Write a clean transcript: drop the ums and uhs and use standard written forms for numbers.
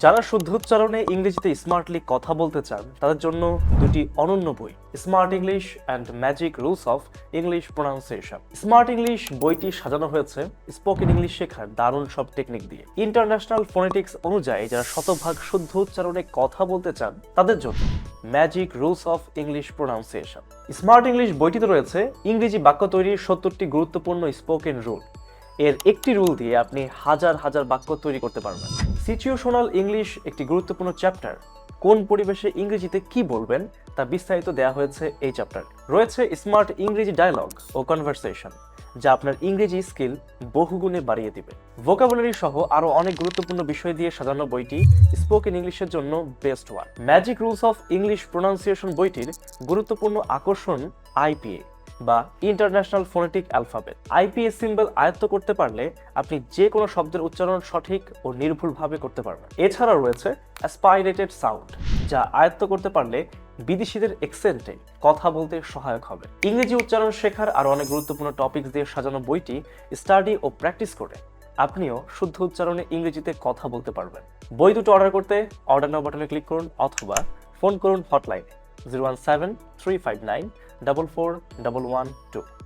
যারা শুদ্ধ উচ্চারণে ইংরেজিতে স্মার্টলি কথা বলতে চান তাদের জন্য দুটি অনন্য বই, smart English and magic rules of English pronunciation. Smart English বইটি সাজানো হয়েছে স্পোকেন ইংলিশ শেখার দারুণ সব টেকনিক দিয়ে। ইন্টারন্যাশনাল ফোনেটিক্স অনুযায়ী যারা শতভাগ শুদ্ধ উচ্চারণে কথা বলতে চান তাদের জন্য magic rules of English pronunciation. Smart English বইটিতে রয়েছে ইংরেজি বাক্য তৈরির 70টি গুরুত্বপূর্ণ স্পোকেন রুল। এর একটি রুল দিয়ে আপনি হাজার হাজার বাক্য তৈরি করতে পারবেন। সিচুয়েশনাল ইংলিশ একটি গুরুত্বপূর্ণ চ্যাপ্টার। কোন পরিবেশে ইংরেজিতে কি বলবেন তা বিস্তারিত দেওয়া হয়েছে এই চ্যাপ্টারে। রয়েছে স্মার্ট ইংরেজি ডায়ালগ ও কনভারসেশন, যা আপনার ইংরেজি স্কিল বহুগুণে বাড়িয়ে দিবে। ভোকাবুলারি সহ আরো অনেক গুরুত্বপূর্ণ বিষয় দিয়ে সাজানো বইটি স্পোকেন ইংলিশের জন্য best one. Magic rules of English pronunciation বইটির গুরুত্বপূর্ণ আকর্ষণ আইপিএ বা international phonetic alphabet. IPA symbol আয়ত্ত করতে পারলে আপনি যে কোনো শব্দের উচ্চারণ সঠিক ও নির্ভুলভাবে করতে পারবেন। এছাড়াও রয়েছে অ্যাসপাইরেটেড সাউন্ড, যা আয়ত্ত করতে পারলে বিদেশিদের অ্যাকসেন্টে কথা বলতে সহায়ক হবে। ইংরেজি উচ্চারণ শেখার আরো অনেক গুরুত্বপূর্ণ টপিক দিয়ে সাজানো বইটি স্টাডি ও প্র্যাকটিস করে আপনিও শুদ্ধ উচ্চারণে ইংরেজিতে কথা বলতে পারবেন। বই দুটো অর্ডার করতে অর্ডার নাও বাটনে ক্লিক করুন অথবা ফোন করুন হটলাইনে 017-359-44112।